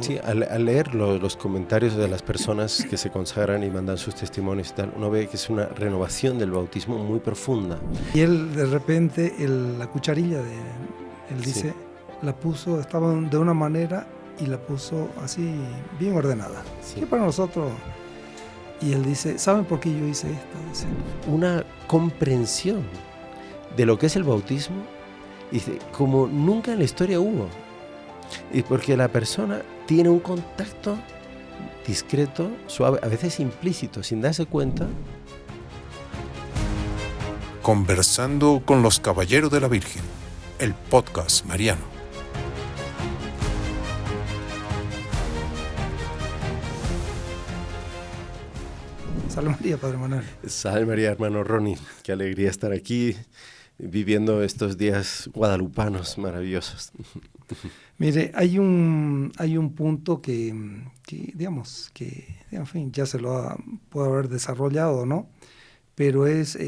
Sí, al leer los comentarios de las personas que se consagran y mandan sus testimonios y tal, uno ve que es una renovación del bautismo muy profunda. Y él de repente, la cucharilla él dice, Sí. la puso, estaba de una manera y la puso así bien ordenada. Sí. Que para nosotros, y él dice, ¿saben por qué yo hice esto? Dice, una comprensión de lo que es el bautismo, dice, como nunca en la historia hubo. Y porque la persona tiene un contacto discreto, suave, a veces implícito, sin darse cuenta. Conversando con los Caballeros de la Virgen, el podcast mariano. Salve María, Padre Manuel. Salve María, hermano Ronnie. Qué alegría estar aquí viviendo estos días guadalupanos maravillosos. Mire, hay un punto que digamos, en fin, ya se lo puede haber desarrollado, ¿no? Pero es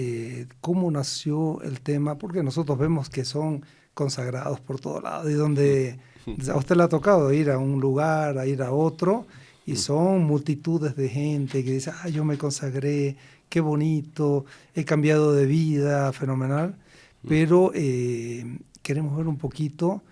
cómo nació el tema, porque nosotros vemos que son consagrados por todo lado, y donde a usted le ha tocado ir a un lugar, a ir a otro, y son multitudes de gente que dice, yo me consagré, qué bonito, he cambiado de vida, fenomenal, pero queremos ver un poquito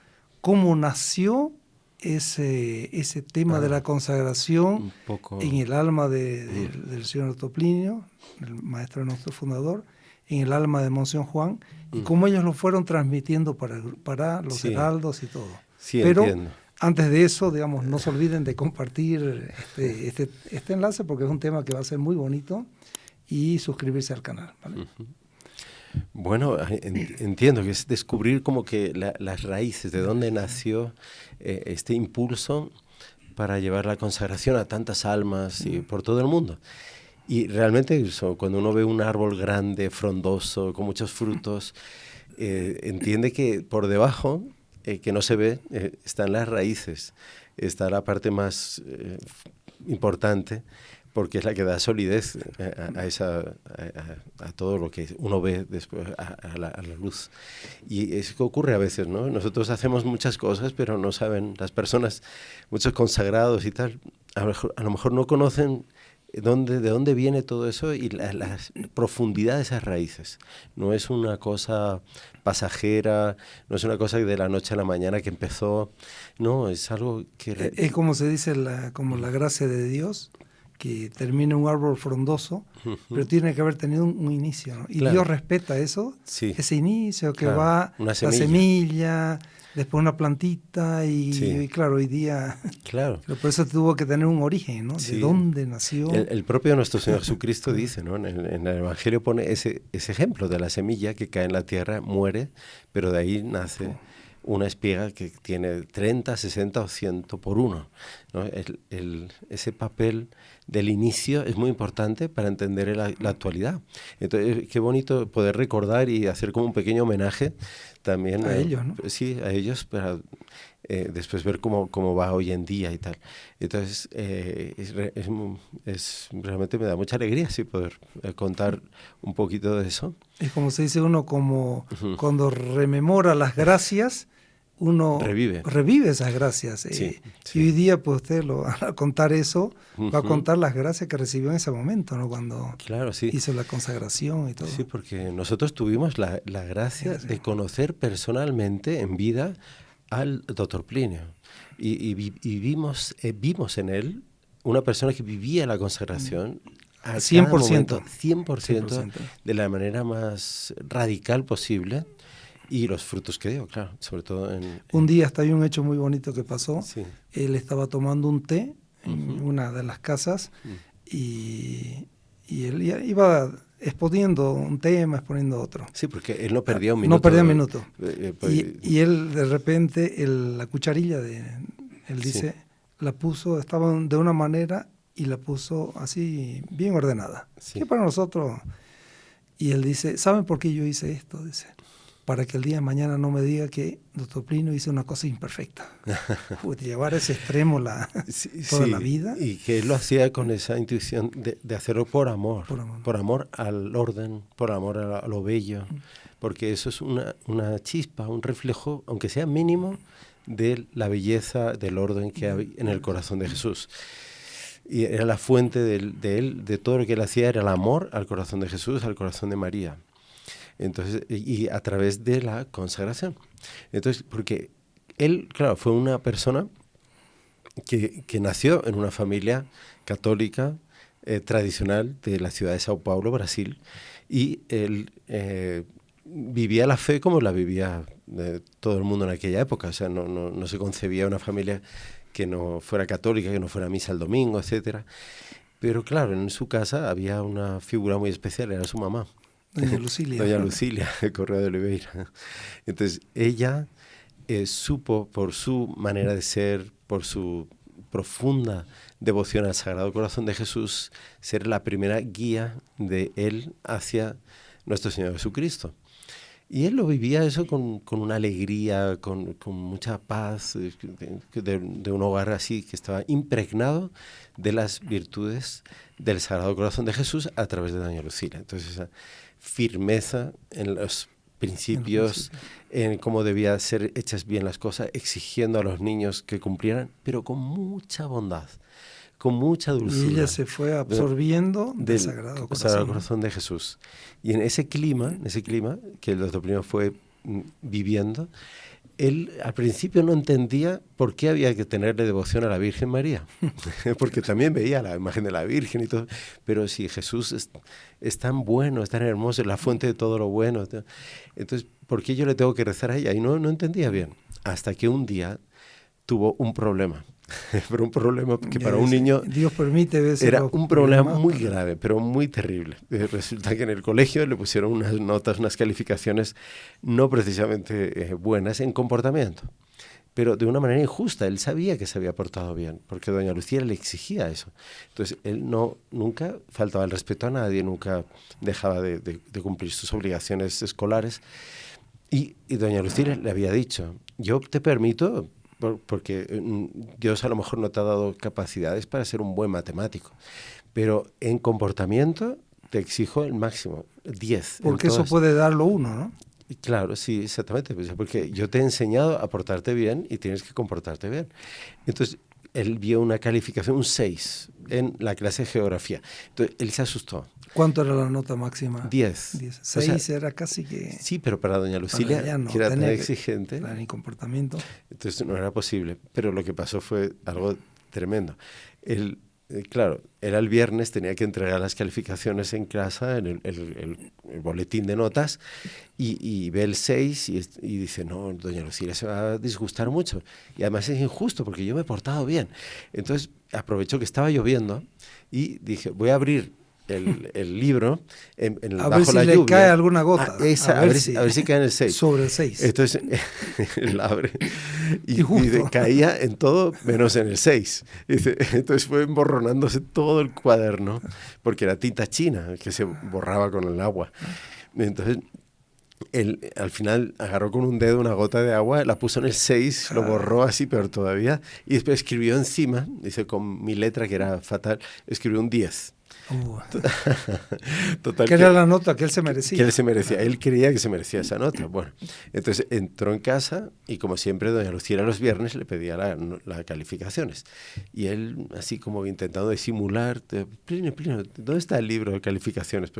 cómo nació ese tema de la consagración en el alma del señor Otto Plinio, el maestro de nuestro fundador, en el alma de Monseñor Juan, y cómo ellos lo fueron transmitiendo para los heraldos y todo. Sí, pero entiendo. Antes de eso, digamos, no se olviden de compartir este enlace, porque es un tema que va a ser muy bonito, y suscribirse al canal, ¿vale? Bueno, entiendo que es descubrir como que las raíces, de dónde nació este impulso para llevar la consagración a tantas almas y por todo el mundo. Y realmente eso, cuando uno ve un árbol grande, frondoso, con muchos frutos, entiende que por debajo, que no se ve, están las raíces, está la parte más importante, porque es la que da solidez a todo lo que uno ve después a la luz. Y es que ocurre a veces, ¿no? Nosotros hacemos muchas cosas, pero no saben las personas, muchos consagrados y tal, a lo mejor no conocen de dónde viene todo eso y la profundidad de esas raíces. No es una cosa pasajera, no es una cosa de la noche a la mañana que empezó, no, es algo que... Es como se dice, como la gracia de Dios, que termina un árbol frondoso, pero tiene que haber tenido un inicio, ¿no? Y Dios respeta eso, ese inicio, que va la semilla, después una plantita y claro, hoy día... Claro. Por eso tuvo que tener un origen, ¿no? ¿De dónde nació? El propio nuestro Señor Jesucristo dice, ¿no? En el Evangelio pone ese ejemplo de la semilla que cae en la tierra, muere, pero de ahí nace una espiga que tiene 30, 60 o 100 por uno, ¿no? Ese papel del inicio es muy importante para entender la actualidad. Entonces, qué bonito poder recordar y hacer como un pequeño homenaje también a ellos, ¿no? Sí, a ellos, para después ver cómo va hoy en día y tal. Entonces, realmente me da mucha alegría poder contar un poquito de eso. Es como se dice uno, como cuando rememora las gracias, uno revive esas gracias. Y hoy día, pues usted al contar eso, va a contar las gracias que recibió en ese momento, ¿no? Cuando hizo la consagración y todo. Sí, porque nosotros tuvimos la gracia de conocer personalmente en vida al doctor Plinio. Y vimos en él una persona que vivía la consagración al 100%, 100%, de la manera más radical posible. Y los frutos que dio, claro, sobre todo Un día hasta hay un hecho muy bonito que pasó. Él estaba tomando un té en una de las casas y él iba exponiendo un tema, exponiendo otro. Sí, porque él no perdía un minuto. No perdía un minuto. Y él, de repente, la cucharilla él dice, la puso, estaba de una manera y la puso así bien ordenada. Que para nosotros... Y él dice, ¿saben por qué yo hice esto? Dice, para que el día de mañana no me diga que doctor Plinio hizo una cosa imperfecta. Llevar a ese extremo toda la vida. Y que él lo hacía con esa intuición de hacerlo por amor al orden, por amor a lo bello, porque eso es una chispa, un reflejo, aunque sea mínimo, de la belleza, del orden que hay en el corazón de Jesús. Y era la fuente de todo lo que él hacía, era el amor al corazón de Jesús, al corazón de María. Entonces, y a través de la consagración. Entonces, porque él, claro, fue una persona que nació en una familia católica tradicional de la ciudad de Sao Paulo, Brasil, y él vivía la fe como la vivía todo el mundo en aquella época. O sea, no se concebía una familia que no fuera católica, que no fuera a misa el domingo, etcétera. Pero claro, en su casa había una figura muy especial, era su mamá. Doña Lucilia. Doña Lucilia, de Correa de Oliveira. Entonces, ella supo, por su manera de ser, por su profunda devoción al Sagrado Corazón de Jesús, ser la primera guía de él hacia nuestro Señor Jesucristo. Y él lo vivía eso con una alegría, con mucha paz, de un hogar así que estaba impregnado de las virtudes del Sagrado Corazón de Jesús a través de doña Lucilia. Entonces esa firmeza en los principios, en cómo debían ser hechas bien las cosas, exigiendo a los niños que cumplieran, pero con mucha bondad, con mucha dulzura. Y ella se fue absorbiendo del Sagrado Corazón de Jesús. Y en ese clima que el doctor Primo fue viviendo, él al principio no entendía por qué había que tenerle devoción a la Virgen María, porque también veía la imagen de la Virgen y todo, pero si Jesús es tan bueno, es tan hermoso, es la fuente de todo lo bueno, entonces, ¿por qué yo le tengo que rezar a ella? Y no entendía bien, hasta que un día tuvo un problema. Pero un problema que para un niño Dios permite era un problema muy grave, pero muy terrible. Resulta que en el colegio le pusieron unas notas, unas calificaciones no precisamente buenas en comportamiento, pero de una manera injusta. Él sabía que se había portado bien, porque doña Lucía le exigía eso. Entonces él nunca faltaba el respeto a nadie, nunca dejaba de cumplir sus obligaciones escolares. Y doña Lucía le había dicho, yo te permito, porque Dios a lo mejor no te ha dado capacidades para ser un buen matemático, pero en comportamiento te exijo el máximo, 10. Porque eso puede darlo uno, ¿no? Claro, sí, exactamente, porque yo te he enseñado a portarte bien y tienes que comportarte bien. Entonces, él vio una calificación, un 6, en la clase de geografía. Entonces, él se asustó. ¿Cuánto era la nota máxima? 10. 6, o sea, era casi que... Sí, pero para doña Lucilia, que era tan exigente, para mi comportamiento, entonces no era posible. Pero lo que pasó fue algo tremendo. Él, claro, era el viernes, tenía que entregar las calificaciones en casa, en el boletín de notas, y ve el 6 y dice, no, doña Lucilia se va a disgustar mucho. Y además es injusto porque yo me he portado bien. Entonces aprovechó que estaba lloviendo y dije, voy a abrir el libro a bajo ver si la le lluvia. Cae alguna gota. A ver si cae en el 6. Sobre el 6. Entonces él abre y dice, caía en todo menos en el 6. Dice, entonces fue emborronándose todo el cuaderno, porque era tinta china que se borraba con el agua. Entonces él al final agarró con un dedo una gota de agua, la puso en el 6, lo borró así, peor todavía, y después escribió encima, dice con mi letra que era fatal, escribió un 10. Total, que era la nota que él se merecía. Que él se merecía. Él creía que se merecía esa nota. Bueno, entonces entró en casa y como siempre doña Lucía los viernes le pedía las calificaciones. Y él así como intentando disimular, Plinio, ¿dónde está el libro de calificaciones?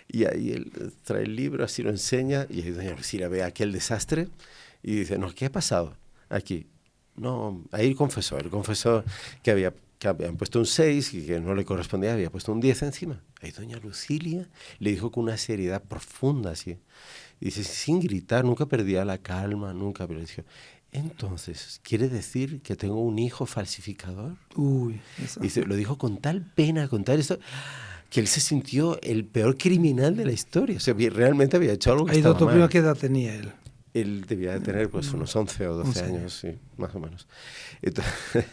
Y ahí él trae el libro, así lo enseña y ahí doña Lucía ve aquel desastre y dice, no, ¿qué ha pasado aquí? No, ahí él confesó que habían puesto un 6 y que no le correspondía, había puesto un 10 encima. Ahí doña Lucilia le dijo con una seriedad profunda, así. Y dice, sin gritar, nunca perdía la calma, nunca, pero dijo, entonces, ¿quiere decir que tengo un hijo falsificador? Uy, eso. Dice, lo dijo con tal pena, con tal esto, que él se sintió el peor criminal de la historia. O sea, realmente había hecho algo que estaba mal. Doctor, ¿qué edad tenía él? Él debía de tener pues unos 11 o 12 años, sí, más o menos. Entonces,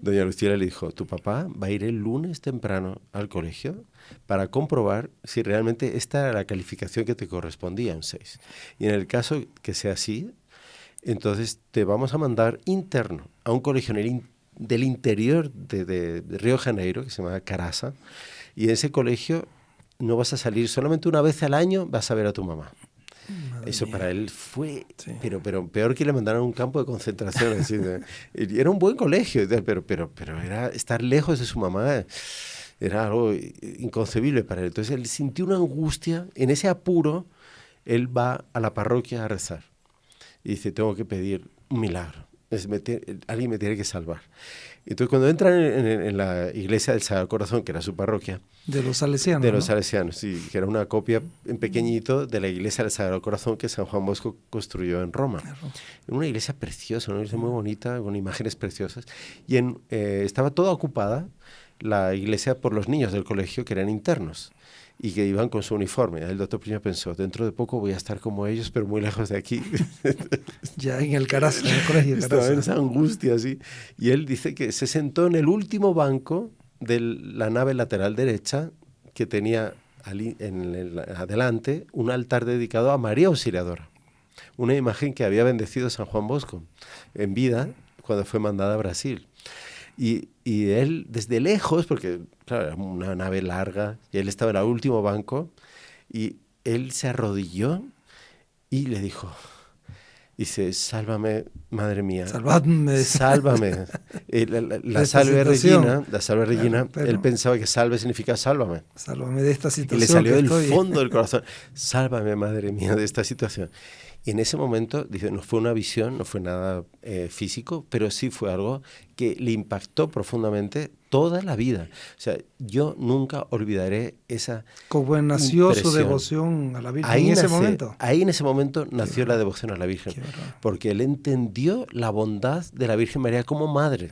doña Lucía le dijo, tu papá va a ir el lunes temprano al colegio para comprobar si realmente esta era la calificación que te correspondía, un 6. Y en el caso que sea así, entonces te vamos a mandar interno a un colegio del interior de Río de Janeiro, que se llama Caraza, y en ese colegio no vas a salir, solamente una vez al año vas a ver a tu mamá. Eso mía. para él fue, Sí. pero peor que le mandaron a un campo de concentración. Así, y era un buen colegio, pero era estar lejos de su mamá. Era algo inconcebible para él. Entonces él sintió una angustia. En ese apuro, él va a la parroquia a rezar. Y dice, tengo que pedir un milagro. Alguien me tiene que salvar. Entonces cuando entra en la iglesia del Sagrado Corazón, que era su parroquia, De los salesianos, de los ¿no? salesianos, sí, que era una copia en pequeñito de la iglesia del Sagrado Corazón que San Juan Bosco construyó en Roma. Una iglesia preciosa, una iglesia muy bonita, con imágenes preciosas. Y estaba toda ocupada la iglesia por los niños del colegio que eran internos y que iban con su uniforme. El doctor Priño pensó, dentro de poco voy a estar como ellos, pero muy lejos de aquí. Ya en el Carazo, en el colegio Estaba en esa Carazo. angustia, así. Y él dice que se sentó en el último banco de la nave lateral derecha, que tenía adelante un altar dedicado a María Auxiliadora, una imagen que había bendecido San Juan Bosco en vida cuando fue mandada a Brasil. Y él, desde lejos, porque claro, era una nave larga, y él estaba en el último banco, y él se arrodilló y le dijo, dice, sálvame, madre mía, Salvadme. sálvame. La esta salve situación. Regina, Pero- él pensaba que salve significa sálvame. Sálvame de esta Y situación le salió que del estoy. fondo del corazón, sálvame, madre mía, de esta situación. Y en ese momento, dice, no fue una visión, no fue nada físico, pero sí fue algo que le impactó profundamente toda la vida. O sea, yo nunca olvidaré esa Como nació su impresión. devoción a la Virgen en ese momento. Ahí en ese momento nació la devoción a la Virgen, Qué bárbaro. porque él entendió la bondad de la Virgen María como madre.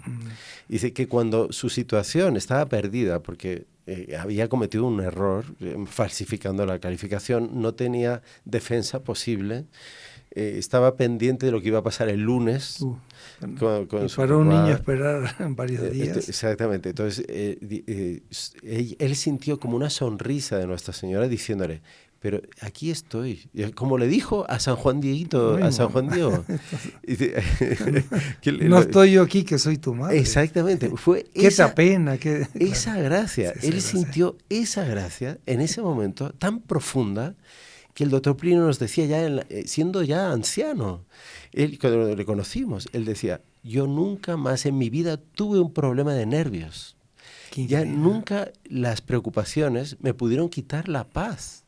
Dice que cuando su situación estaba perdida, porque había cometido un error falsificando la calificación, no tenía defensa posible, estaba pendiente de lo que iba a pasar el lunes. Con Y su para un papá. niño esperar varios días. Exactamente. Entonces, él sintió como una sonrisa de Nuestra Señora diciéndole, pero aquí estoy. Como le dijo a San Juan Dieguito, a San Juan Diego. No estoy yo aquí, que soy tu madre. Exactamente. Fue ¿Qué te apena? esa gracia. Sí, esa Él gracia. sintió esa gracia en ese momento tan profunda que el doctor Plinio nos decía ya, siendo ya anciano, él, cuando le conocimos, él decía, yo nunca más en mi vida tuve un problema de nervios. Ya nunca las preocupaciones me pudieron quitar la paz.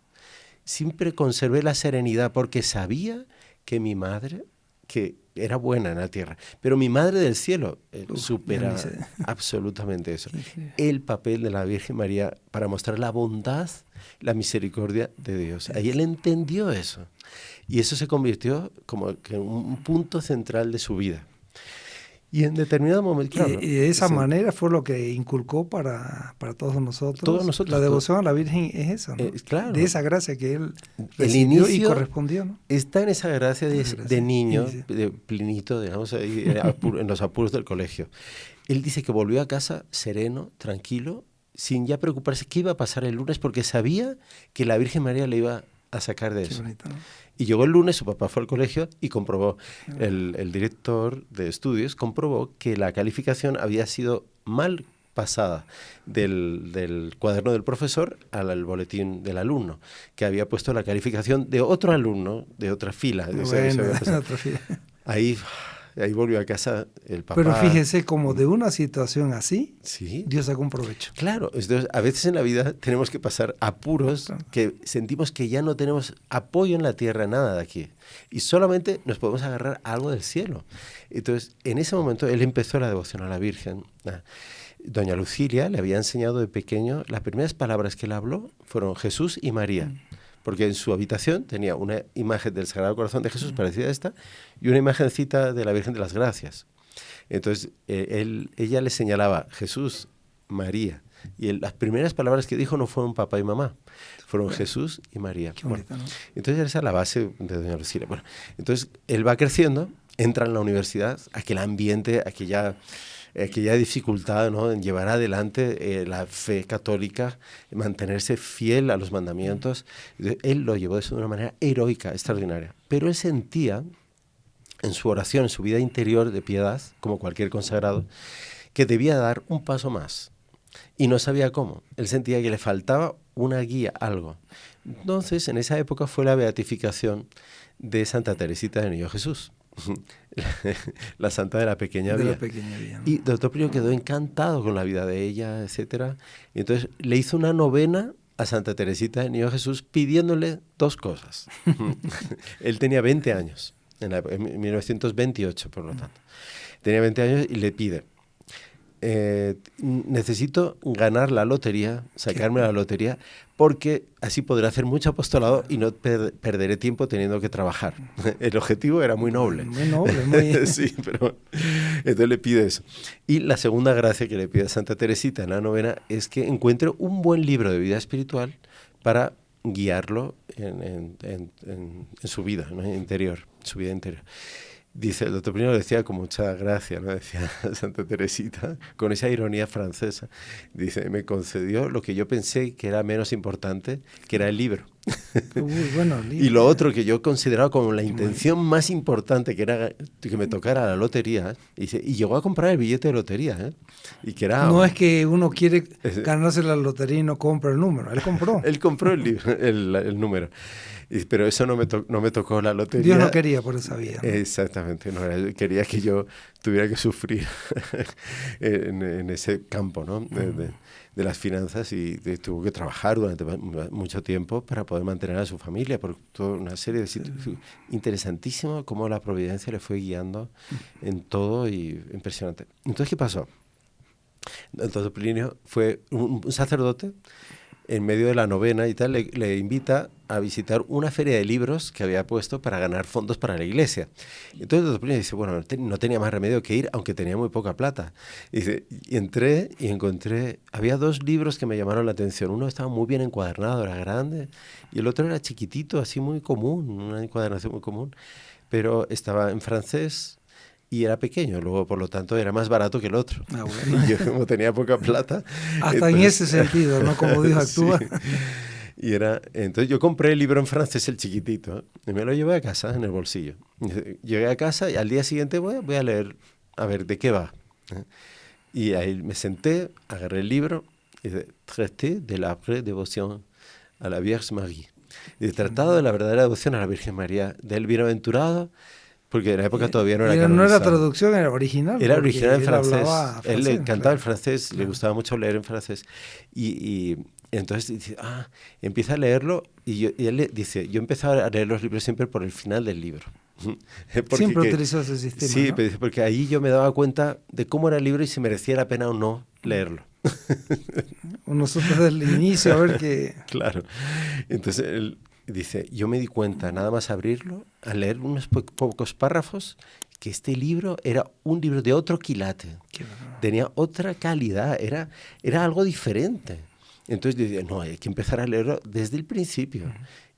Siempre conservé la serenidad porque sabía que mi madre, que era buena en la tierra, pero mi madre del cielo supera absolutamente eso. El papel de la Virgen María para mostrar la bondad, la misericordia de Dios. Ahí él entendió eso. Y eso se convirtió como que en un punto central de su vida. Y en determinado momento, claro, y de esa manera fue lo que inculcó para todos nosotros. Todos nosotros. La devoción a la Virgen es eso, ¿no? Claro. De esa gracia que él el recibió inicio y correspondió, ¿no? Está en esa gracia de niño, Sí. de Plinito, digamos, ahí, en los apuros del colegio. Él dice que volvió a casa sereno, tranquilo, sin ya preocuparse qué iba a pasar el lunes, porque sabía que la Virgen María le iba a sacar de eso. Bonito, ¿no? Y llegó el lunes, su papá fue al colegio y comprobó, el director de estudios comprobó que la calificación había sido mal pasada del cuaderno del profesor al boletín del alumno, que había puesto la calificación de otro alumno, de otra fila. Bueno, otra fila. Ahí volvió a casa el papá. Pero fíjese, como de una situación así, sí, Dios sacó un provecho. Claro, entonces, a veces en la vida tenemos que pasar apuros que sentimos que ya no tenemos apoyo en la tierra, nada de aquí. Y solamente nos podemos agarrar algo del cielo. Entonces, en ese momento, él empezó la devoción a la Virgen. Doña Lucilia le había enseñado de pequeño, las primeras palabras que él habló fueron Jesús y María. Porque en su habitación tenía una imagen del Sagrado Corazón de Jesús parecida a esta y una imagencita de la Virgen de las Gracias. Entonces, ella le señalaba Jesús, María. Y las primeras palabras que dijo no fueron papá y mamá, fueron Jesús y María. Qué bonito, ¿no? Entonces, esa es la base de doña Lucilia. Bueno, entonces, él va creciendo, entra en la universidad, aquel ambiente, aquella dificultad, ¿no?, en llevar adelante la fe católica, mantenerse fiel a los mandamientos. Él lo llevó de una manera heroica, extraordinaria. Pero él sentía en su oración, en su vida interior de piedad, como cualquier consagrado, que debía dar un paso más. y no sabía cómo. Él sentía que le faltaba una guía, algo. Entonces, en esa época fue la beatificación de Santa Teresita del Niño Jesús, la santa de la pequeña vía. Y Doctor Plinio quedó encantado con la vida de ella, etcétera. Y entonces le hizo una novena a Santa Teresita del Niño Jesús pidiéndole dos cosas. Él tenía 20 años, en 1928, por lo tanto. Tenía 20 años y le pide, necesito ganar la lotería, sacarme la lotería, porque así podré hacer mucho apostolado y no perderé tiempo teniendo que trabajar. El objetivo era muy noble. Muy noble, muy... Sí, pero entonces le pide eso. Y la segunda gracia que le pide a Santa Teresita en la novena es que encuentre un buen libro de vida espiritual para guiarlo en su vida, ¿no? Interior, su vida interior. Dice, el doctor Plinio decía con mucha gracia, ¿no? Decía Santa Teresita, con esa ironía francesa, dice, me concedió lo que yo pensé que era menos importante, que era el libro. Bueno, y lo otro que yo consideraba como la intención más importante, que era que me tocara la lotería, y llegó a comprar el billete de lotería, ¿eh? Y que era, no es que uno quiere ganarse la lotería y no compra el número, él compró. Él compró el libro, el número. Pero eso no me tocó la lotería. Dios no quería por esa vía, ¿no? Exactamente, no, quería que yo tuviera que sufrir en ese campo, ¿no? De las finanzas, y tuvo que trabajar durante mucho tiempo para poder mantener a su familia, por toda una serie de situaciones. Interesantísimo cómo la providencia le fue guiando en todo, y impresionante. Entonces, ¿qué pasó? Entonces Plinio fue un sacerdote. En medio de la novena y tal, le invita a visitar una feria de libros que había puesto para ganar fondos para la iglesia. Entonces el doctor Plinio dice, bueno, no tenía más remedio que ir, aunque tenía muy poca plata. Y entré y encontré, había dos libros que me llamaron la atención. Uno estaba muy bien encuadernado, era grande, y el otro era chiquitito, así muy común, una encuadernación muy común, pero estaba en francés y era pequeño, luego por lo tanto era más barato que el otro. Ah, bueno. Y yo, como tenía poca plata... Hasta entonces, en ese sentido, ¿no? Como Dios actúa. Sí. Y entonces yo compré el libro en francés, el chiquitito, y me lo llevé a casa en el bolsillo. Llegué a casa y al día siguiente voy a leer, a ver, ¿de qué va? Y ahí me senté, agarré el libro, y dice, Traité de la vraie dévotion à la Vierge Marie. Y Tratado de la verdadera devoción a la Virgen María, del bienaventurado, porque en la época todavía no era canonizado. No era traducción, era original. Era original en francés. Él le cantaba claro. el francés, claro. Le gustaba mucho leer en francés. Y entonces dice, empieza a leerlo, y él le dice, yo empezaba a leer los libros siempre por el final del libro. Siempre utilizó ese sistema, sí, ¿no? porque ahí yo me daba cuenta de cómo era el libro y si merecía la pena o no leerlo. Nosotros desde el inicio, a ver qué... Claro. Entonces él dice, yo me di cuenta, nada más abrirlo, al leer unos pocos párrafos, que este libro era un libro de otro quilate. Tenía otra calidad, era algo diferente. Entonces dice, no, hay que empezar a leerlo desde el principio.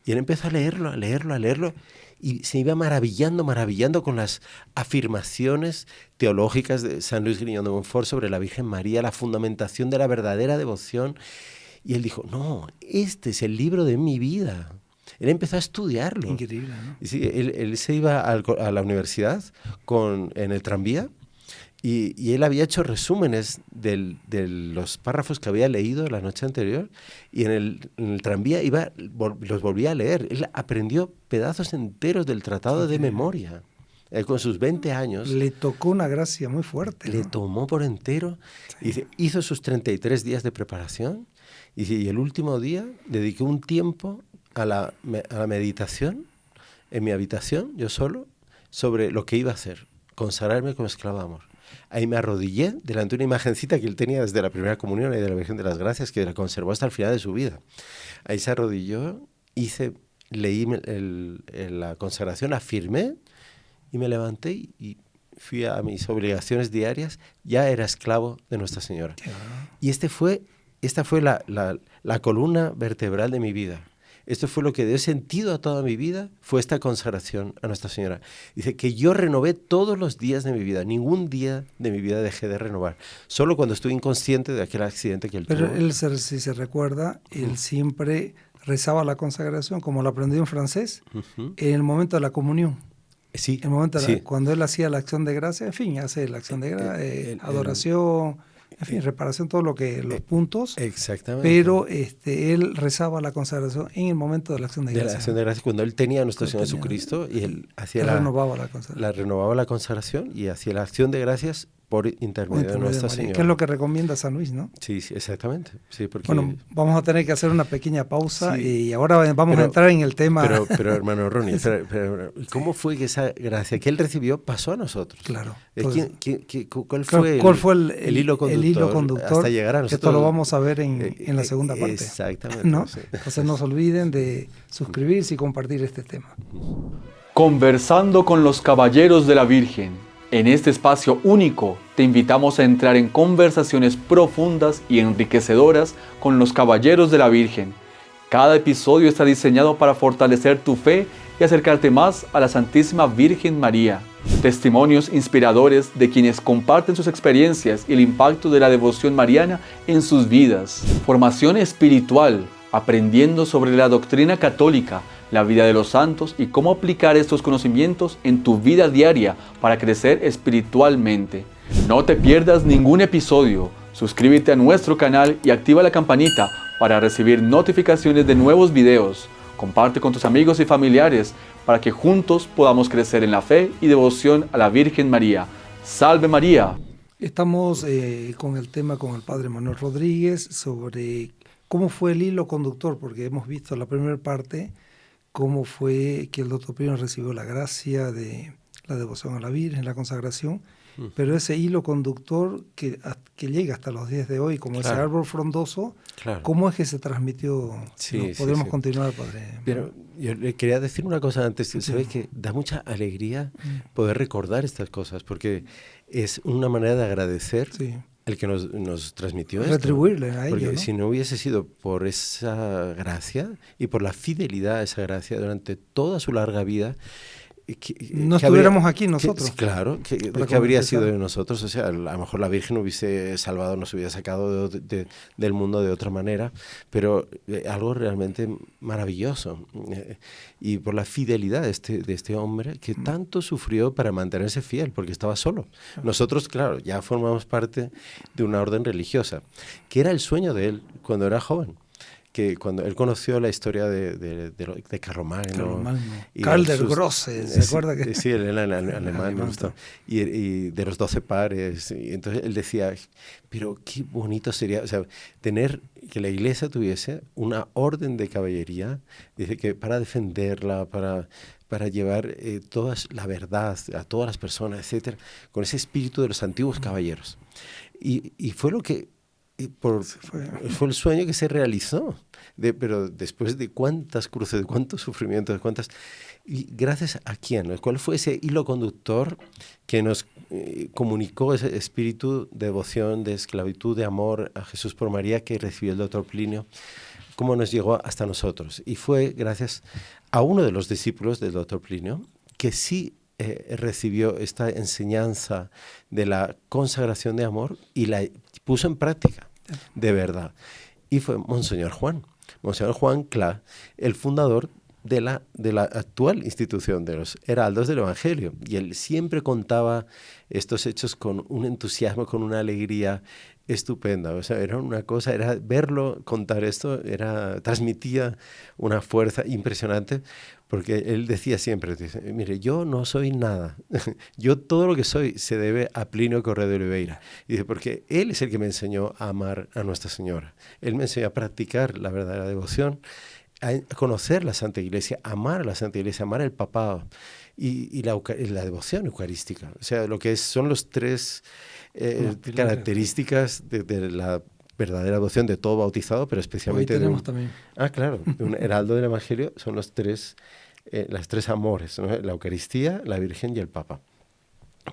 Y él empezó a leerlo, y se iba maravillando con las afirmaciones teológicas de San Luis Griñón de Montfort sobre la Virgen María, la fundamentación de la verdadera devoción. Y él dijo, no, este es el libro de mi vida. Él empezó a estudiarlo. Increíble, ¿no? Y sí, él se iba a la universidad en el tranvía, y él había hecho resúmenes de los párrafos que había leído la noche anterior, y en el tranvía los volvía a leer. Él aprendió pedazos enteros del tratado de memoria. Con sus 20 años. Le tocó una gracia muy fuerte, ¿no? Le tomó por entero. Sí. Hizo sus 33 días de preparación, y el último día dediqué un tiempo a la meditación en mi habitación, yo solo, sobre lo que iba a hacer, consagrarme como esclavo de amor. Ahí me arrodillé delante de una imagencita que él tenía desde la primera comunión, y de la Virgen de las Gracias, que la conservó hasta el final de su vida. Ahí se arrodilló, leí la consagración, la firmé, y me levanté y fui a mis obligaciones diarias. Ya era esclavo de Nuestra Señora. Y esta fue la columna vertebral de mi vida. Esto fue lo que dio sentido a toda mi vida, fue esta consagración a Nuestra Señora. Dice que yo renové todos los días de mi vida, ningún día de mi vida dejé de renovar, solo cuando estuve inconsciente de aquel accidente que él tuvo. Pero él, si se recuerda, él siempre rezaba la consagración, como lo aprendió en francés, en el momento de la comunión. Sí, en el momento cuando él hacía la acción de gracia, en fin, hace la acción de gracia, adoración, en fin, reparación, todo lo que, los puntos. Exactamente. Pero él rezaba la consagración en el momento de la acción de gracias. De la acción de gracias, cuando él tenía a nuestro Señor Jesucristo y él hacía renovaba la consagración. Renovaba la consagración y hacía la acción de gracias por intermedio de Nuestra Señora. Que es lo que recomienda San Luis, ¿no? Sí, sí, exactamente. Sí, porque... Bueno, vamos a tener que hacer una pequeña pausa y ahora vamos a entrar en el tema. Pero hermano Ronnie, ¿cómo fue que esa gracia que él recibió pasó a nosotros? Claro. ¿Cuál fue el hilo conductor hasta llegar a nosotros? Esto lo vamos a ver en la segunda parte. Exactamente. ¿No? Sí. Entonces no se olviden de suscribirse y compartir este tema. Conversando con los caballeros de la Virgen. En este espacio único te invitamos a entrar en conversaciones profundas y enriquecedoras con los caballeros de la Virgen. Cada episodio está diseñado para fortalecer tu fe y acercarte más a la Santísima Virgen María. Testimonios inspiradores de quienes comparten sus experiencias y el impacto de la devoción mariana en sus vidas. Formación espiritual, aprendiendo sobre la doctrina católica, la vida de los santos y cómo aplicar estos conocimientos en tu vida diaria para crecer espiritualmente. No te pierdas ningún episodio. Suscríbete a nuestro canal y activa la campanita para recibir notificaciones de nuevos videos. Comparte con tus amigos y familiares para que juntos podamos crecer en la fe y devoción a la Virgen María. ¡Salve María! Estamos con el tema con el Padre Manuel Rodríguez sobre cómo fue el hilo conductor, porque hemos visto la primera parte cómo fue que el doctor Plinio recibió la gracia de la devoción a la Virgen, la consagración, pero ese hilo conductor que llega hasta los días de hoy, como ese árbol frondoso, ¿cómo es que se transmitió? Sí, podemos continuar, Padre. Pero yo le quería decir una cosa antes, ¿sabes? Que da mucha alegría poder recordar estas cosas, porque es una manera de agradecer el que nos transmitió esto. Retribuirle a ellos, porque ¿no? si no hubiese sido por esa gracia y por la fidelidad a esa gracia durante toda su larga vida, no estuviéramos aquí nosotros. Claro, que habría sido de nosotros. O sea, a lo mejor la Virgen hubiese salvado, nos hubiera sacado del mundo de otra manera, pero algo realmente maravilloso. Y por la fidelidad de este hombre que tanto sufrió para mantenerse fiel, porque estaba solo. Nosotros, claro, ya formamos parte de una orden religiosa, que era el sueño de él cuando era joven. Que cuando él conoció la historia de Carlomagno. Karl der Grosse, ¿se acuerda? Que sí, él era alemán, me gustó. Y de los 12 pares. Y entonces él decía, pero qué bonito sería, o sea, tener, que la iglesia tuviese una orden de caballería, dice que para defenderla, para llevar la verdad a todas las personas, etcétera, con ese espíritu de los antiguos caballeros. Y fue lo que... fue el sueño que se realizó, pero después de cuántas cruces, de cuántos sufrimientos, y gracias a quién, ¿no? ¿Cuál fue ese hilo conductor que nos comunicó ese espíritu de devoción, de esclavitud, de amor a Jesús por María que recibió el doctor Plinio? ¿Cómo nos llegó hasta nosotros? Y fue gracias a uno de los discípulos del doctor Plinio que sí recibió esta enseñanza de la consagración de amor y la puso en práctica, de verdad. Y fue Monseñor Juan Cla, el fundador de la actual institución de los Heraldos del Evangelio. Y él siempre contaba estos hechos con un entusiasmo, con una alegría estupenda. O sea, era una cosa, era verlo contar esto, transmitía una fuerza impresionante, porque él decía siempre, mire, yo no soy nada, yo todo lo que soy se debe a Plinio Correa de Oliveira. Y dice, porque él es el que me enseñó a amar a Nuestra Señora, él me enseñó a practicar la verdadera devoción, a conocer la Santa Iglesia, amar a la Santa Iglesia, amar el papado y la devoción eucarística. O sea, lo que son los tres características de la verdadera devoción de todo bautizado, pero especialmente hoy tenemos también. Claro, un heraldo del Evangelio son las tres amores, ¿no? La Eucaristía, la Virgen y el Papa.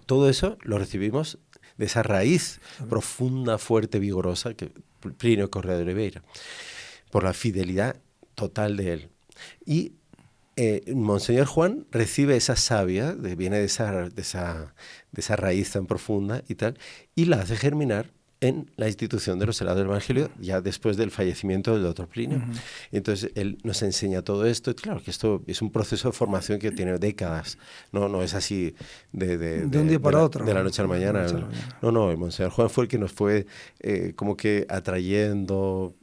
Todo eso lo recibimos de esa raíz profunda, fuerte, vigorosa que Plinio Correa de Oliveira, por la fidelidad total de él. Y Monseñor Juan recibe esa savia, viene de esa raíz tan profunda y tal, y la hace germinar en la institución de los Heraldos del Evangelio, ya después del fallecimiento del doctor Plinio. Ujú. Entonces, él nos enseña todo esto. Y claro que esto es un proceso de formación que tiene décadas. No es así De un día para otro. de la noche a la mañana. De la noche a la mañana. No, el Monseñor Juan fue el que nos fue como que atrayendo,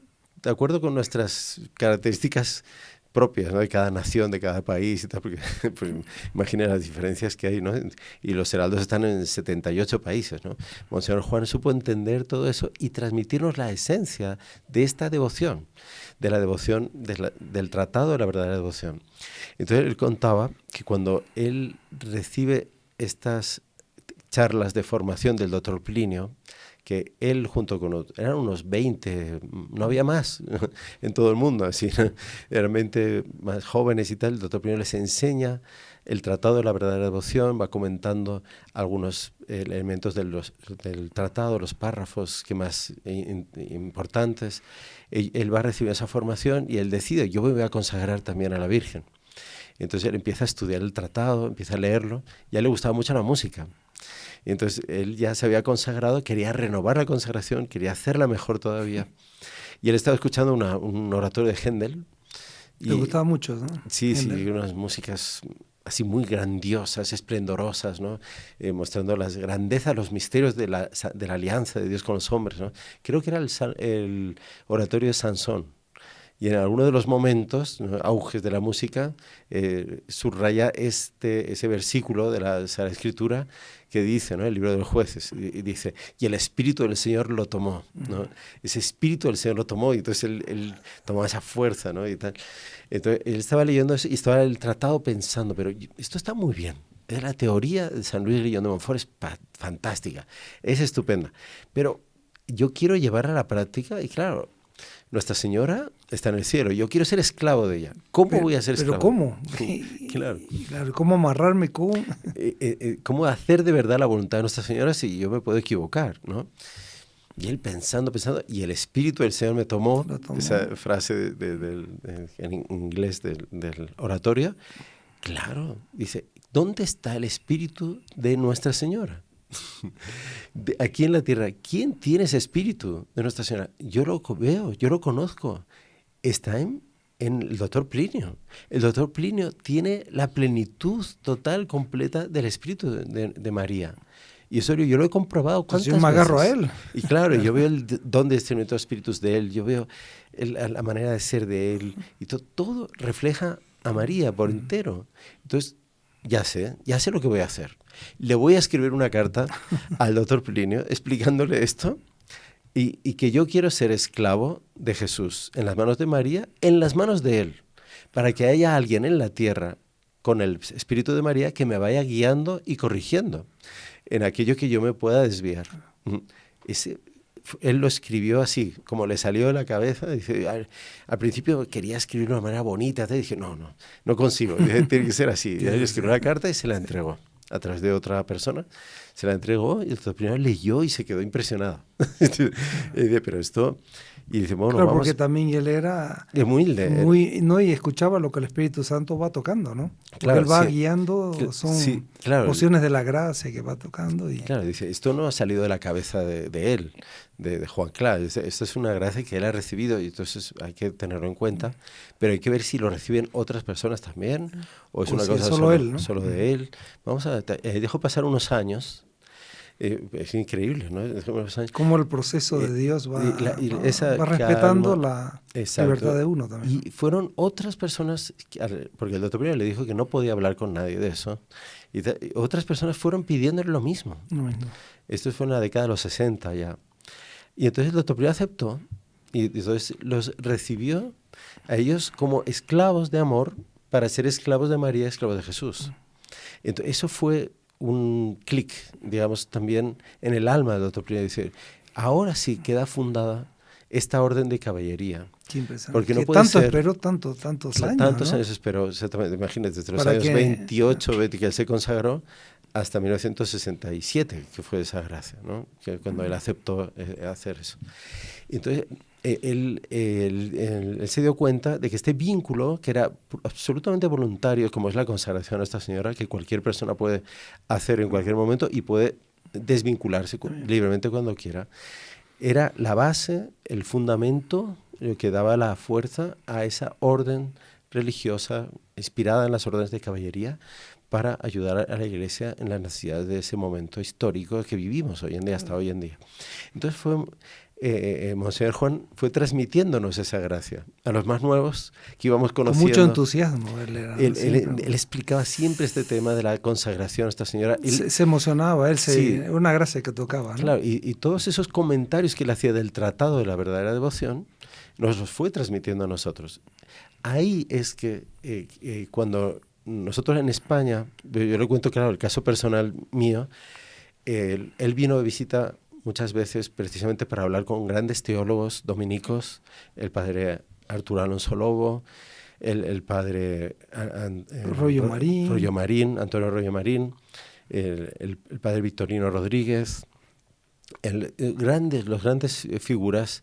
de acuerdo con nuestras características propias, ¿no? De cada nación, de cada país y tal, porque pues, imaginen las diferencias que hay, ¿no? Y los heraldos están en 78 países, ¿no? Monseñor Juan supo entender todo eso y transmitirnos la esencia de esta devoción, de la devoción, del tratado de la verdadera devoción. Entonces él contaba que cuando él recibe estas charlas de formación del doctor Plinio, que él junto con eran unos 20, no había más en todo el mundo, así, ¿no? Eran 20 más jóvenes y tal, el doctor Plinio les enseña el tratado de la verdadera devoción, va comentando algunos elementos del tratado, los párrafos que más importantes. Él va a recibir esa formación y él decide, yo me voy a consagrar también a la Virgen. Entonces él empieza a estudiar el tratado, empieza a leerlo, y a él le gustaba mucho la música. Y entonces él ya se había consagrado, quería renovar la consagración, quería hacerla mejor todavía. Y él estaba escuchando un oratorio de Händel. Le gustaba mucho, ¿no? Sí, Händel. sí, unas músicas así muy grandiosas, esplendorosas, ¿no? Mostrando las grandezas, los misterios de la alianza de Dios con los hombres, ¿no? Creo que era el oratorio de Sansón. Y en alguno de los momentos, ¿no?, auges de la música, subraya ese versículo de la Sagrada Escritura que dice, ¿no?, el libro de los jueces, y dice, y el Espíritu del Señor lo tomó, ¿no? Ese Espíritu del Señor lo tomó, y entonces él tomó esa fuerza, ¿no? Y tal. Entonces él estaba leyendo eso y estaba el tratado pensando, pero esto está muy bien. La teoría de San Luis Guillón de Montfort es fantástica, es estupenda, pero yo quiero llevarla a la práctica y claro, Nuestra Señora está en el cielo. Yo quiero ser esclavo de ella. ¿Cómo voy a ser esclavo? ¿Pero cómo? Claro. Claro, ¿cómo amarrarme? ¿Cómo? ¿Cómo hacer de verdad la voluntad de Nuestra Señora si yo me puedo equivocar, ¿no? Y él pensando, y el Espíritu del Señor me tomó, esa frase en inglés del oratorio. Claro, dice, ¿dónde está el Espíritu de Nuestra Señora? Aquí en la tierra, ¿quién tiene ese espíritu de Nuestra Señora? Yo lo veo, yo lo conozco. Está en el doctor Plinio. El doctor Plinio tiene la plenitud total, completa del espíritu de María. Y eso yo lo he comprobado cuántas veces. Yo me agarro a él. Y claro, yo veo dónde están los espíritus de él, yo veo la manera de ser de él. Y todo refleja a María por entero. Entonces, ya sé lo que voy a hacer. Le voy a escribir una carta al doctor Plinio explicándole esto y que yo quiero ser esclavo de Jesús en las manos de María, en las manos de él, para que haya alguien en la tierra con el espíritu de María que me vaya guiando y corrigiendo en aquello que yo me pueda desviar. Él lo escribió así, como le salió de la cabeza. Dice, al principio quería escribir de una manera bonita, y dije, no consigo, tiene que ser así. Y él escribió la carta y se la entregó a través de otra persona, se la entregó y el doctor Plinio leyó y se quedó impresionado. Y dice, pero esto... Y dice, bueno, claro, vamos... porque también él era humilde. No, y escuchaba lo que el Espíritu Santo va tocando, ¿no? Porque claro, él va sí, guiando, son porciones de la gracia que va tocando. Y... Claro, dice, esto no ha salido de la cabeza de él, de Juan Clara. Esto es una gracia que él ha recibido y entonces hay que tenerlo en cuenta, pero hay que ver si lo reciben otras personas también o es una cosa solo él, ¿no? Solo de él. Vamos a dejo pasar unos años. Es increíble, ¿no? Cómo el proceso de Dios va respetando calma, la libertad de uno también. Y fueron otras personas, porque el doctor Plinio le dijo que no podía hablar con nadie de eso, y otras personas fueron pidiéndole lo mismo. Esto fue en la década de los 60 ya. Y entonces el doctor Plinio aceptó, y entonces los recibió a ellos como esclavos de amor para ser esclavos de María, esclavos de Jesús. Entonces eso fue un clic, digamos, también en el alma del doctor Plinio, dice, ahora sí queda fundada esta orden de caballería. Porque no puede ser, esperó tantos años. Tantos ¿no? años esperó, imagínate, desde los años 28 que él se consagró hasta 1967, que fue esa gracia, ¿no? Que cuando él aceptó hacer eso. Entonces, él se dio cuenta de que este vínculo, que era absolutamente voluntario, como es la consagración a Nuestra Señora, que cualquier persona puede hacer en cualquier momento y puede desvincularse libremente cuando quiera, era la base, el fundamento, lo que daba la fuerza a esa orden religiosa inspirada en las órdenes de caballería para ayudar a la Iglesia en las necesidades de ese momento histórico que vivimos hoy en día, hasta hoy en día. Entonces Monseñor Juan fue transmitiéndonos esa gracia a los más nuevos que íbamos conociendo. Con mucho entusiasmo. Él explicaba siempre este tema de la consagración a Nuestra Señora. Se emocionaba, sí, una gracia que tocaba, ¿no? Claro, y todos esos comentarios que él hacía del Tratado de la Verdadera Devoción nos los fue transmitiendo a nosotros. Ahí es que cuando nosotros en España, yo le cuento, claro, el caso personal mío, él vino de visita muchas veces precisamente para hablar con grandes teólogos dominicos, el padre Arturo Alonso Lobo, el padre Rollo Marín, Antonio Rollo Marín, el padre Victorino Rodríguez, los grandes figuras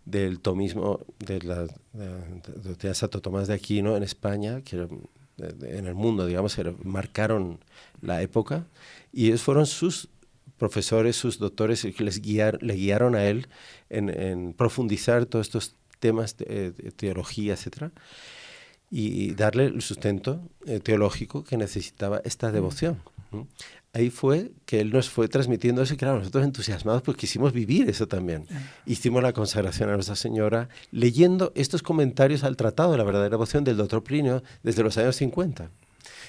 del tomismo de Santo Tomás de Aquino en España, que en el mundo, digamos, marcaron la época, y ellos fueron sus profesores, sus doctores, que le guiaron a él en profundizar todos estos temas de teología, etcétera, y darle el sustento teológico que necesitaba esta devoción. Ahí fue que él nos fue transmitiendo eso, y claro, nosotros entusiasmados pues quisimos vivir eso también. Hicimos la consagración a Nuestra Señora leyendo estos comentarios al Tratado de la Verdadera Devoción del Doctor Plinio desde los años 50,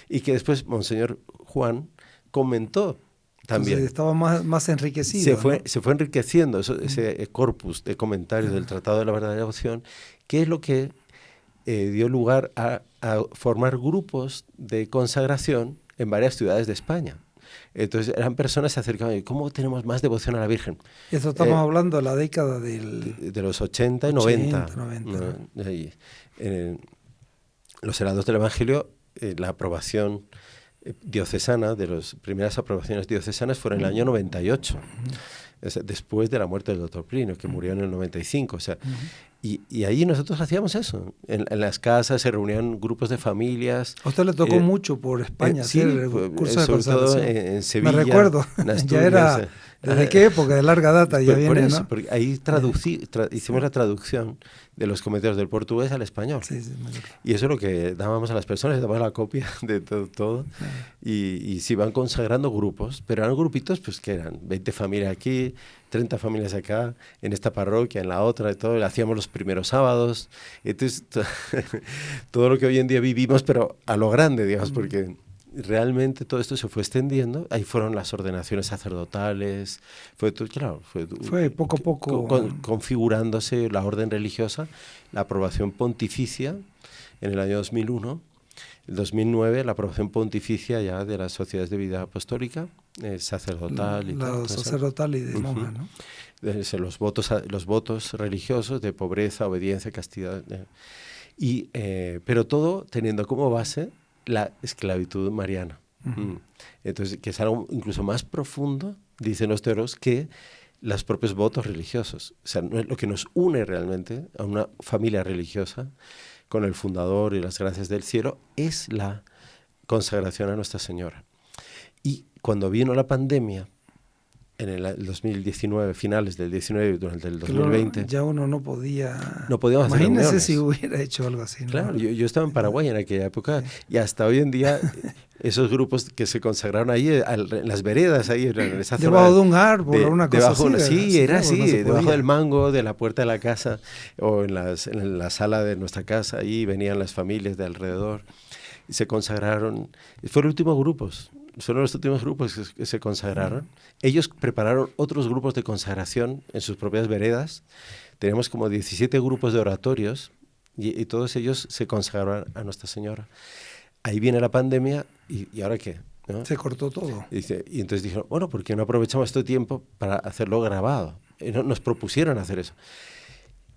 y que después Monseñor Juan comentó también. Entonces estaba más enriquecido. Se fue enriqueciendo ese corpus de comentarios del Tratado de la Verdadera Devoción, que es lo que dio lugar a formar grupos de consagración en varias ciudades de España. Entonces eran personas que se acercaban, ¿cómo tenemos más devoción a la Virgen? Eso estamos hablando de la década de los 80 y 90. Los heraldos del Evangelio, la aprobación diocesana, de las primeras aprobaciones diocesanas fueron en el año 98, después de la muerte del doctor Plinio, que murió en el 95. O sea, y ahí nosotros hacíamos eso. En las casas se reunían grupos de familias. A usted le tocó mucho por España hacer cursos de sobre todo en Sevilla. Me recuerdo, ya era... ¿Desde qué época? De larga data ya viene, eso, ¿no? Porque ahí hicimos la traducción de los comentarios del portugués al español. Sí, y eso es lo que dábamos a las personas, dábamos la copia de todo. Y se iban consagrando grupos, pero eran grupitos pues que eran 20 familias aquí, 30 familias acá, en esta parroquia, en la otra, y todo. Hacíamos los primeros sábados. Entonces, todo lo que hoy en día vivimos, pero a lo grande, digamos, porque realmente todo esto se fue extendiendo. Ahí fueron las ordenaciones sacerdotales, fue poco a poco configurándose la orden religiosa, la aprobación pontificia en el año 2001, el 2009 la aprobación pontificia ya de las sociedades de vida apostólica, sacerdotal y tal. Sacerdotal y de monja, ¿no? Los votos religiosos de pobreza, obediencia, castidad, pero todo teniendo como base la esclavitud mariana. Entonces, que es algo incluso más profundo, dicen los teólogos, que los propios votos religiosos. O sea, lo que nos une realmente a una familia religiosa con el fundador y las gracias del cielo es la consagración a Nuestra Señora. Y cuando vino la pandemia, en el 2019, finales del 19, durante el 2020... Ya uno no podía... No podíamos hacer reuniones. Imagínese si hubiera hecho algo así, ¿no? Claro, yo estaba en Paraguay en aquella época, y hasta hoy en día esos grupos que se consagraron ahí, en las veredas, ahí en esa zona... Debajo de un árbol o una cosa así. Sí, era así, debajo del mango, de la puerta de la casa, o en la sala de nuestra casa, ahí venían las familias de alrededor, y se consagraron. Fueron los últimos grupos que se consagraron. Ellos prepararon otros grupos de consagración en sus propias veredas. Tenemos como 17 grupos de oratorios y todos ellos se consagraron a Nuestra Señora. Ahí viene la pandemia y ¿ahora qué? ¿No? Se cortó todo. Y entonces dijeron, bueno, ¿por qué no aprovechamos este tiempo para hacerlo grabado? Nos propusieron hacer eso.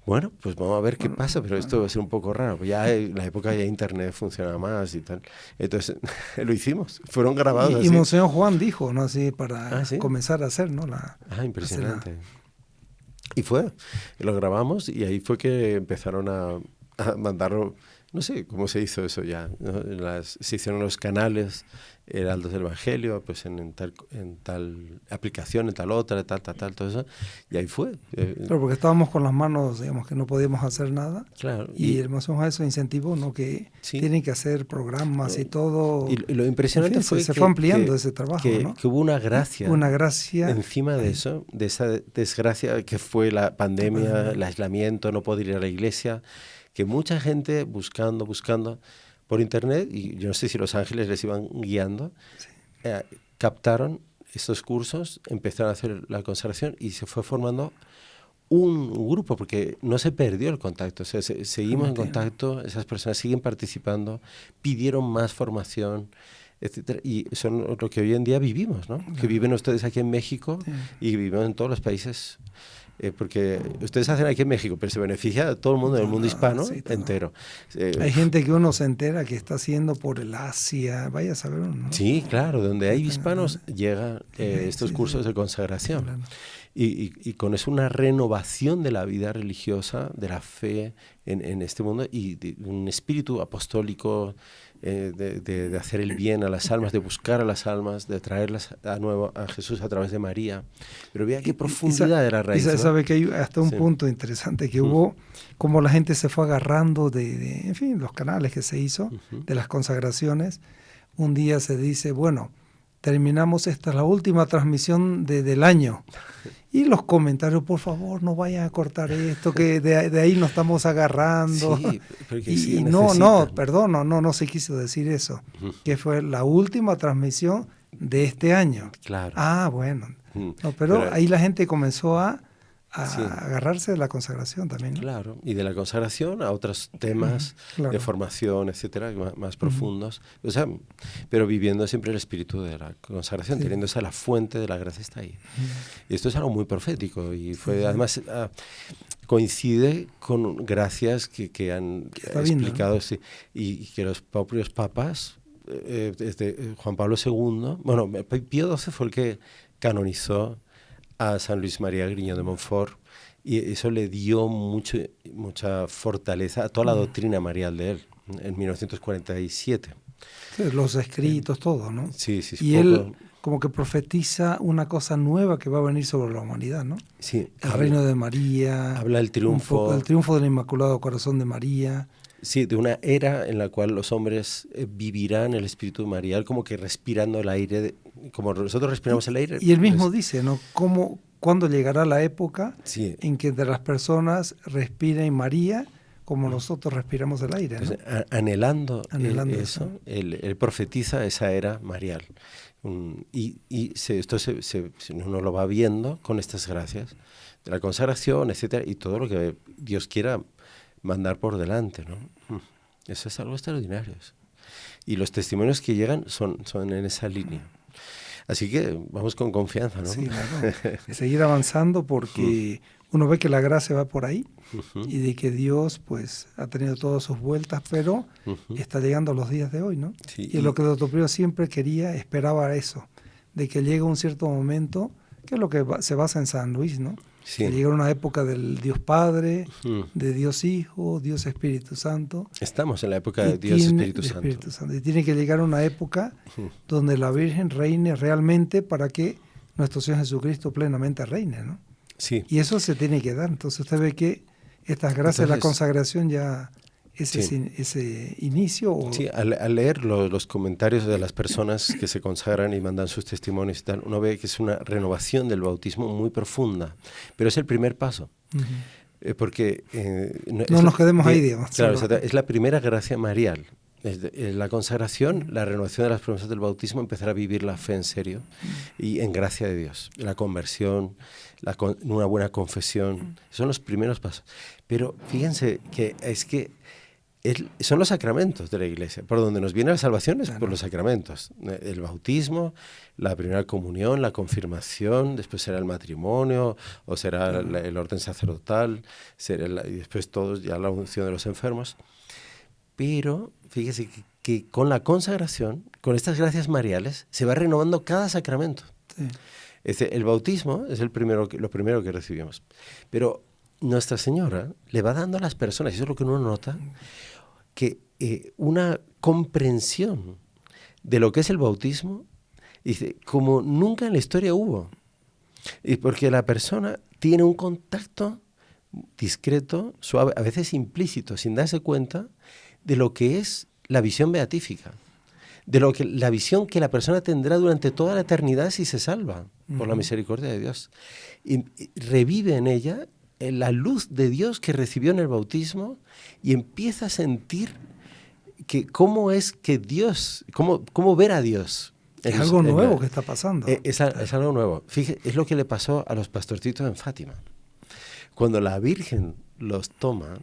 Bueno, pues vamos a ver qué pasa, pero esto va a ser un poco raro. Ya en la época ya Internet funciona más y tal. Entonces lo hicimos, fueron grabados así. Y Monseñor Juan dijo, ¿no? Así para ¿sí? comenzar a hacer, ¿no? Impresionante. Y lo grabamos y ahí fue que empezaron a mandarlo no sé cómo se hizo eso ya, ¿no? Se hicieron los canales heraldos del Evangelio, pues en tal aplicación, en tal otra, tal, todo eso, y ahí fue. Claro, porque estábamos con las manos, digamos, que no podíamos hacer nada. Claro. Y el Monseñor eso incentivó, ¿no? Que sí, tienen que hacer programas y todo. Y lo impresionante en fin, fue se fue ampliando ese trabajo, ¿no? Que hubo una gracia. Una gracia. Encima de eso, de esa desgracia que fue la pandemia, el aislamiento, no poder ir a la iglesia, que mucha gente buscando por internet, y yo no sé si los ángeles les iban guiando, captaron estos cursos, empezaron a hacer la consagración y se fue formando un grupo, porque no se perdió el contacto, o sea, seguimos en contacto, esas personas siguen participando, pidieron más formación, etcétera, y son lo que hoy en día vivimos, ¿no? Que viven ustedes aquí en México y vivimos en todos los países. Porque ustedes hacen aquí en México, pero se beneficia a todo el mundo, del mundo hispano entero. Hay gente que uno se entera que está haciendo por el Asia, vaya a saber uno, ¿no? Sí, claro, donde hay hispanos llegan estos cursos de consagración. Claro. Y con eso una renovación de la vida religiosa, de la fe en este mundo y de un espíritu apostólico de hacer el bien a las almas, de buscar a las almas, de traerlas a nuevo a Jesús a través de María. Pero vea qué profundidad de la raíz. Y sabe que hay hasta un punto interesante que hubo, como la gente se fue agarrando en fin, los canales que se hizo, de las consagraciones. Un día se dice, bueno, terminamos, esta es la última transmisión del año. Y los comentarios, por favor, no vayan a cortar esto, que de ahí nos estamos agarrando. Sí, y no se quiso decir eso, que fue la última transmisión de este año. Claro. Ah, bueno. No, pero ahí la gente comenzó a agarrarse de la consagración también, ¿no? Claro, y de la consagración a otros temas de formación, etcétera, más profundos. O sea, pero viviendo siempre el espíritu de la consagración, teniendo esa la fuente de la gracia está ahí. Y esto es algo muy profético y fue además coincide con gracias que han explicado, ¿no? Y que los propios papas, desde Juan Pablo II, bueno, Pío XII fue el que canonizó a San Luis María Griñón de Montfort, y eso le dio mucha fortaleza a toda la doctrina marial de él, en 1947. Sí, los escritos, todo, ¿no? Sí. Y él como que profetiza una cosa nueva que va a venir sobre la humanidad, ¿no? Sí. El reino de María. Habla del triunfo. El triunfo del Inmaculado Corazón de María. Sí, de una era en la cual los hombres vivirán el espíritu marial como que respirando el aire, como nosotros respiramos el aire. Y él mismo dice, ¿no? ¿Cuándo llegará la época en que de las personas respiren María como nosotros respiramos el aire, ¿no? Entonces, anhelando eso, él profetiza esa era marial. Esto uno lo va viendo con estas gracias de la consagración, etcétera, y todo lo que Dios quiera mandar por delante, ¿no? Eso es algo extraordinario. Y los testimonios que llegan son en esa línea. Así que vamos con confianza, ¿no? Sí, claro. Seguir avanzando porque uno ve que la gracia va por ahí y de que Dios pues ha tenido todas sus vueltas, pero está llegando a los días de hoy, ¿no? Sí, y lo que el doctor Pío siempre esperaba eso, de que llegue un cierto momento, que es lo que se basa en San Luis, ¿no? Sí. Que llega una época del Dios Padre, de Dios Hijo, Dios Espíritu Santo. Estamos en la época de Dios Espíritu Santo. Y tiene que llegar una época donde la Virgen reine realmente para que nuestro Señor Jesucristo plenamente reine, ¿no? Sí. Y eso se tiene que dar. Entonces usted ve que estas gracias de la consagración ya ese inicio. Sí, al leer los comentarios de las personas que se consagran y mandan sus testimonios y tal, uno ve que es una renovación del bautismo muy profunda, pero es el primer paso. Porque no nos quedemos ahí, digamos. Claro, es la primera gracia marial. La consagración, la renovación de las promesas del bautismo, empezar a vivir la fe en serio y en gracia de Dios. La conversión, una buena confesión, son los primeros pasos. Pero fíjense que son los sacramentos de la Iglesia, por donde nos viene la salvación es por los sacramentos. El bautismo, la primera comunión, la confirmación, después será el matrimonio, o será el orden sacerdotal, y después todos ya la unción de los enfermos. Pero fíjese que con la consagración, con estas gracias mariales, se va renovando cada sacramento. Sí. El bautismo es lo primero que recibimos. Pero Nuestra Señora le va dando a las personas, y eso es lo que uno nota, que una comprensión de lo que es el bautismo, dice, como nunca en la historia hubo. Y porque la persona tiene un contacto discreto, suave, a veces implícito, sin darse cuenta de lo que es la visión beatífica, de lo que la visión que la persona tendrá durante toda la eternidad si se salva por la misericordia de Dios. Y revive en ella la luz de Dios que recibió en el bautismo y empieza a sentir que cómo es que Dios, cómo ver a Dios. Es algo nuevo que está pasando. Es algo nuevo. Fíjese, es lo que le pasó a los pastorcitos en Fátima. Cuando la Virgen los toma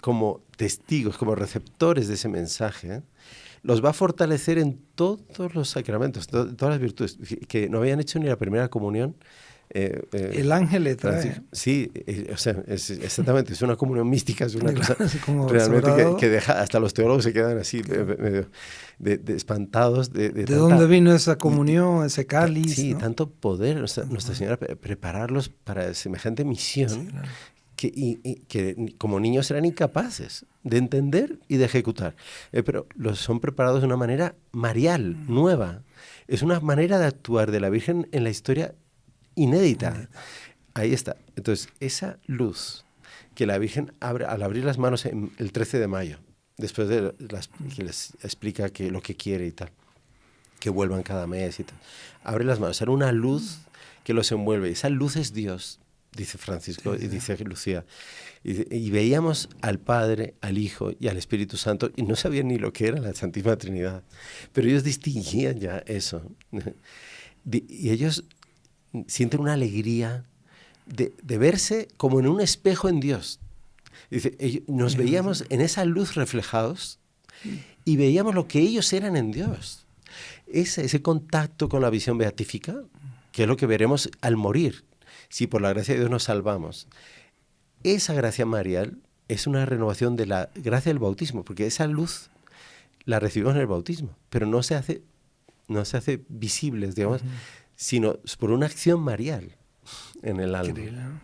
como testigos, como receptores de ese mensaje, los va a fortalecer en todos los sacramentos, todas las virtudes, que no habían hecho ni la primera comunión. El ángel le trae. Sí, o sea, exactamente, es una comunión mística, es una cosa como realmente que deja, hasta los teólogos se quedan así, medio de espantados. ¿De dónde vino esa comunión, ese cáliz? Sí, ¿no? tanto poder, Nuestra Señora prepararlos para semejante misión. Sí, claro. Que como niños eran incapaces de entender y de ejecutar. Pero los son preparados de una manera marial, nueva. Es una manera de actuar de la Virgen en la historia inédita. Ahí está. Entonces, esa luz que la Virgen abre al abrir las manos el 13 de mayo, después de que les explica lo que quiere y tal, que vuelvan cada mes y tal, abre las manos, era una luz que los envuelve. Esa luz es Dios, dice Francisco y dice Lucía. Y veíamos al Padre, al Hijo y al Espíritu Santo y no sabían ni lo que era la Santísima Trinidad, pero ellos distinguían ya eso. Y ellos sienten una alegría de verse como en un espejo en Dios. Dice, nos veíamos en esa luz reflejados y veíamos lo que ellos eran en Dios. Ese contacto con la visión beatífica, que es lo que veremos al morir, si por la gracia de Dios nos salvamos. Esa gracia marial es una renovación de la gracia del bautismo, porque esa luz la recibimos en el bautismo, pero no se hace visibles, digamos, sino por una acción marial en el alma.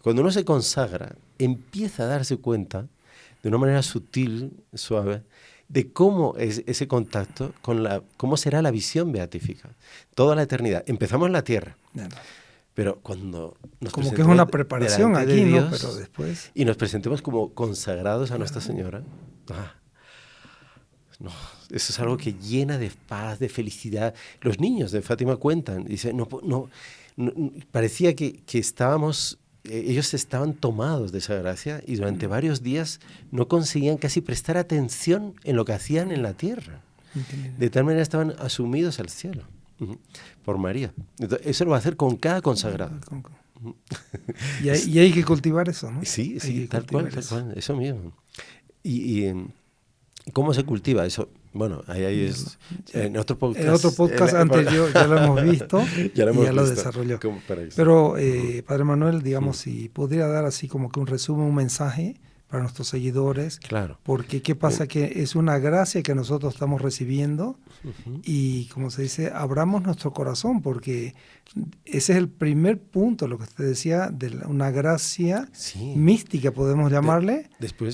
Cuando uno se consagra, empieza a darse cuenta, de una manera sutil, suave, de cómo es ese contacto cómo será la visión beatífica. Toda la eternidad. Empezamos en la tierra. Pero cuando nos como que es una preparación aquí, Dios, ¿no? Pero después... Y nos presentemos como consagrados a Nuestra Señora. No, eso es algo que llena de paz, de felicidad. Los niños de Fátima cuentan, dicen, no, parecía que estábamos, ellos estaban tomados de esa gracia y durante varios días no conseguían casi prestar atención en lo que hacían en la tierra. De tal manera estaban asumidos al cielo. Por María. Entonces, eso lo va a hacer con cada consagrado. Y hay que cultivar eso, ¿no? Sí, tal cual, eso mismo. ¿Y cómo se cultiva eso? Bueno, ahí es... En otro podcast anterior ya lo hemos visto ya lo desarrolló. Pero, Padre Manuel, digamos, si podría dar así como que un resumen, un mensaje para nuestros seguidores. Claro. Porque ¿qué pasa? Que es una gracia que nosotros estamos recibiendo y, como se dice, abramos nuestro corazón, porque ese es el primer punto, lo que usted decía, de una gracia mística, podemos llamarle.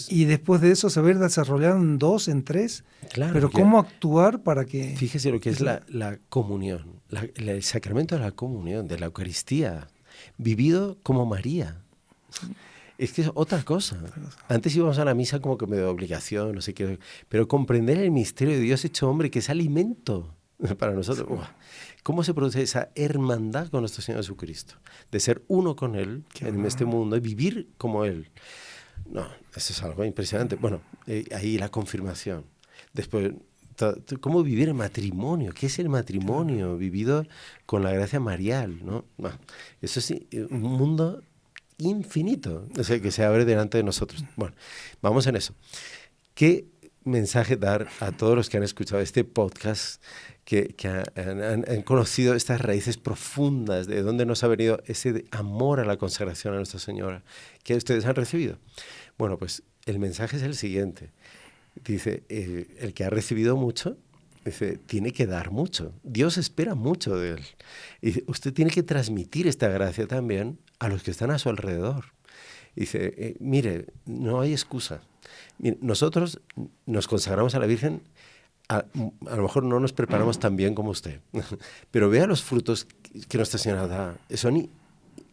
Y después de eso se va a ir desarrollando en 2, en 3. Claro, pero ¿cómo actuar para que...? Fíjese lo que es la comunión, el sacramento de la comunión, de la Eucaristía, vivido como María. Es que es otra cosa. Antes íbamos a la misa como que medio de obligación, no sé qué, pero comprender el misterio de Dios hecho hombre, que es alimento para nosotros. ¿Cómo se produce esa hermandad con nuestro Señor Jesucristo? De ser uno con Él en este mundo y vivir como Él. No, eso es algo impresionante. Bueno, ahí la confirmación. Después, ¿cómo vivir el matrimonio? ¿Qué es el matrimonio vivido con la gracia marial? ¿No? Eso es un mundo infinito, o sea, que se abre delante de nosotros. Bueno, vamos en eso. ¿Qué mensaje dar a todos los que han escuchado este podcast, que han conocido estas raíces profundas de dónde nos ha venido ese amor a la consagración a Nuestra Señora, que ustedes han recibido? Bueno, pues el mensaje es el siguiente. Dice, el que ha recibido mucho, dice, tiene que dar mucho. Dios espera mucho de él. Y dice, usted tiene que transmitir esta gracia también a los que están a su alrededor. Dice, mire, no hay excusa. Mire, nosotros nos consagramos a la Virgen, a lo mejor no nos preparamos tan bien como usted, pero vea los frutos que Nuestra Señora da. Son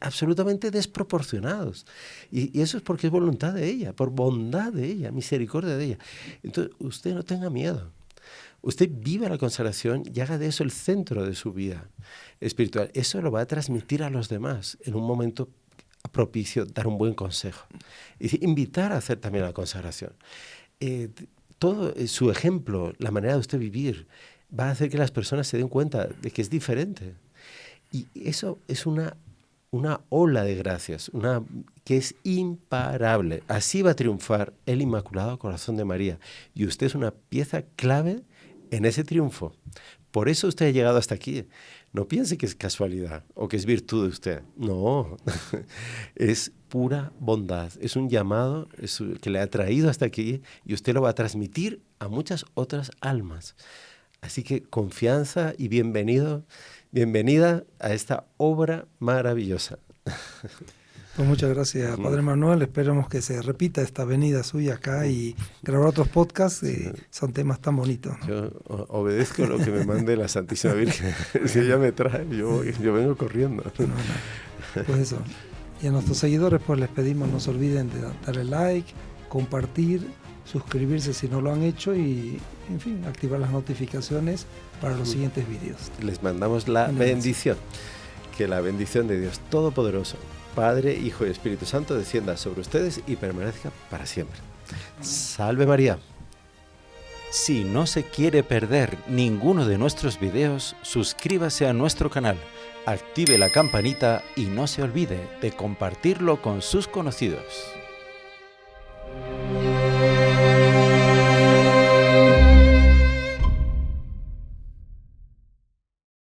absolutamente desproporcionados. Y eso es porque es voluntad de ella, por bondad de ella, misericordia de ella. Entonces, usted no tenga miedo. Usted vive la consagración y haga de eso el centro de su vida espiritual. Eso lo va a transmitir a los demás en un momento propicio, dar un buen consejo. Y invitar a hacer también la consagración. Todo su ejemplo, la manera de usted vivir, va a hacer que las personas se den cuenta de que es diferente. Y eso es una ola de gracias, que es imparable. Así va a triunfar el Inmaculado Corazón de María. Y usted es una pieza clave en ese triunfo. Por eso usted ha llegado hasta aquí. No piense que es casualidad o que es virtud de usted. No, es pura bondad. Es un llamado que le ha traído hasta aquí y usted lo va a transmitir a muchas otras almas. Así que confianza y bienvenida a esta obra maravillosa. Pues muchas gracias, Padre Manuel. Esperamos que se repita esta venida suya acá y grabar otros podcasts. Son temas tan bonitos, ¿no? Yo obedezco lo que me mande la Santísima Virgen. Si ella me trae, yo vengo corriendo. No. Pues eso. Y a nuestros seguidores pues les pedimos no se olviden de darle like, compartir, suscribirse si no lo han hecho y, en fin, activar las notificaciones para los siguientes vídeos. Les mandamos la bendición. Que la bendición de Dios Todopoderoso, Padre, Hijo y Espíritu Santo descienda sobre ustedes y permanezca para siempre. ¡Salve María! Si no se quiere perder ninguno de nuestros videos, suscríbase a nuestro canal, active la campanita y no se olvide de compartirlo con sus conocidos.